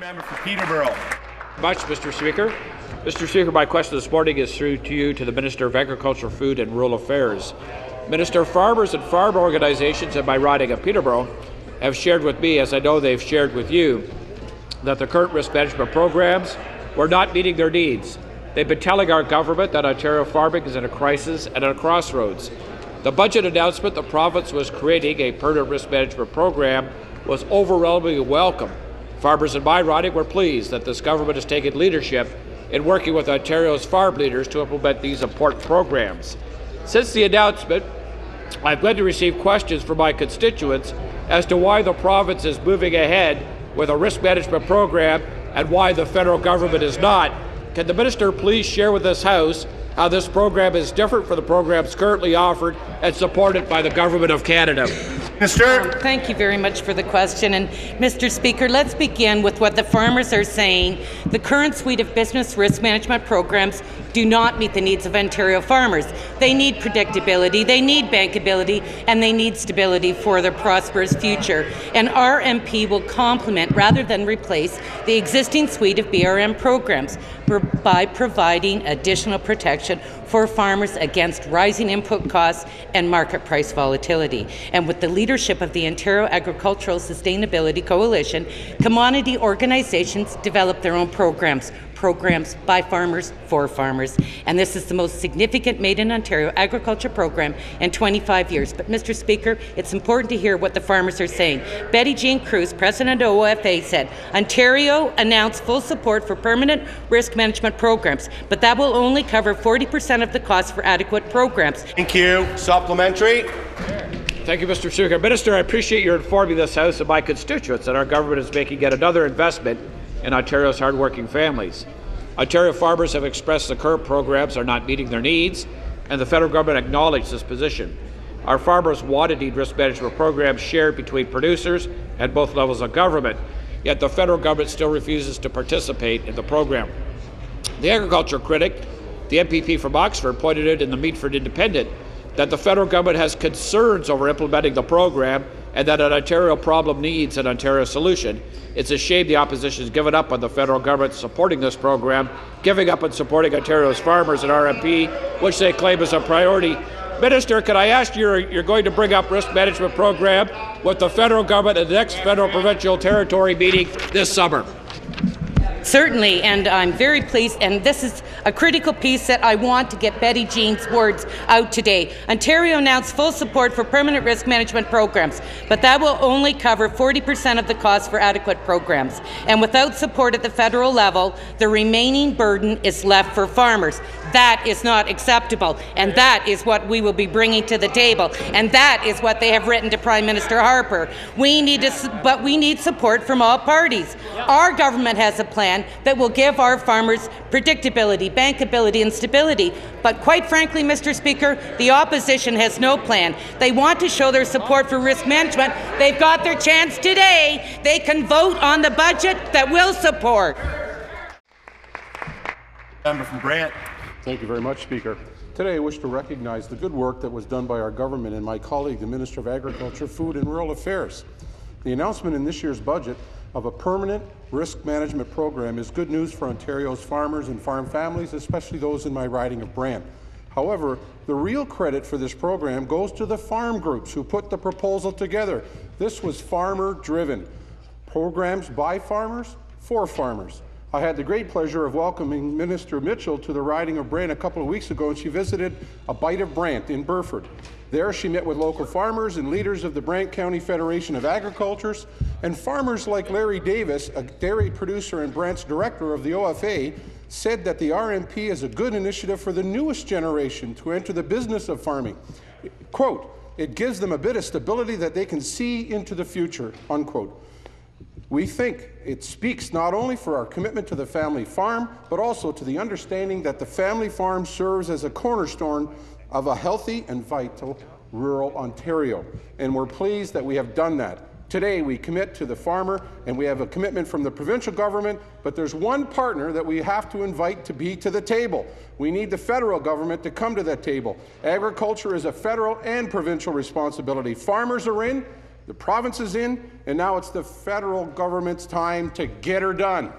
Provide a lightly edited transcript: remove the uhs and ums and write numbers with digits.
Member for Peterborough. Much, Mr. Speaker. Mr. Speaker, my question this morning is through to you, to the Minister of Agriculture, Food and Rural Affairs. Minister, farmers and farm organizations in my riding of Peterborough have shared with me, as I know they've shared with you, that the current risk management programs were not meeting their needs. They've been telling our government that Ontario farming is in a crisis and at a crossroads. The budget announcement the province was creating a permanent risk management program was overwhelmingly welcome. Farmers in my riding were pleased that this government has taken leadership in working with Ontario's farm leaders to implement these important programs. Since the announcement, I've led to receive questions from my constituents as to why the province is moving ahead with a risk management program and why the federal government is not. Can the minister please share with this House how this program is different from the programs currently offered and supported by the Government of Canada? Minister. Thank you very much for the question. And Mr. Speaker, let's begin with what the farmers are saying. The current suite of business risk management programs do not meet the needs of Ontario farmers. They need predictability, they need bankability, and they need stability for their prosperous future. And our MP will complement rather than replace the existing suite of BRM programs by providing additional protection for farmers against rising input costs and market price volatility. And with the leadership of the Ontario Agricultural Sustainability Coalition, commodity organizations develop their own programs by farmers for farmers. And this is the most significant Made in Ontario agriculture program in 25 years. But Mr. Speaker, it's important to hear what the farmers are saying. Betty Jean Cruz, President of OFA, said, Ontario announced full support for permanent risk management programs, but that will only cover 40% of the cost for adequate programs. Thank you. Supplementary. Thank you, Mr. Speaker. Minister, I appreciate your informing this House and my constituents that our government is making yet another investment in Ontario's hardworking families. Ontario farmers have expressed the current programs are not meeting their needs, and the federal government acknowledged this position. Our farmers want and need risk management programs shared between producers at both levels of government, yet the federal government still refuses to participate in the program. The agriculture critic, the MPP from Oxford, pointed out in the Meatford Independent that the federal government has concerns over implementing the program and that an Ontario problem needs an Ontario solution. It's a shame the opposition has given up on the federal government supporting this program, giving up on supporting Ontario's farmers and RMP, which they claim is a priority. Minister, can I ask you, you're going to bring up risk management program with the federal government at the next federal provincial territory meeting this summer? Certainly, and I'm very pleased, and this is a critical piece that I want to get Betty Jean's words out today. Ontario announced full support for permanent risk management programs, but that will only cover 40% of the cost for adequate programs. And without support at the federal level, the remaining burden is left for farmers. That is not acceptable, and that is what we will be bringing to the table, and that is what they have written to Prime Minister Harper. We need support from all parties. Our government has a plan that will give our farmers predictability, bankability and stability. But quite frankly, Mr. Speaker, the opposition has no plan. They want to show their support for risk management. They've got their chance today. They can vote on the budget that will support. Member from Grant. Thank you very much, Speaker. Today I wish to recognize the good work that was done by our government and my colleague, the Minister of Agriculture, Food and Rural Affairs. The announcement in this year's budget of a permanent risk management program is good news for Ontario's farmers and farm families, especially those in my riding of Brant. However, the real credit for this program goes to the farm groups who put the proposal together. This was farmer-driven. Programs by farmers, for farmers. I had the great pleasure of welcoming Minister Mitchell to the riding of Brant a couple of weeks ago, and she visited a Bite of Brant in Burford. There she met with local farmers and leaders of the Brant County Federation of Agriculturists, and farmers like Larry Davis, a dairy producer and Brant's director of the OFA, said that the RMP is a good initiative for the newest generation to enter the business of farming. Quote, it gives them a bit of stability that they can see into the future, unquote. We think it speaks not only for our commitment to the family farm, but also to the understanding that the family farm serves as a cornerstone of a healthy and vital rural Ontario. And we're pleased that we have done that. Today we commit to the farmer, and we have a commitment from the provincial government, but there's one partner that we have to invite to be to the table. We need the federal government to come to that table. Agriculture is a federal and provincial responsibility. Farmers are in. The province is in, and now it's the federal government's time to get her done.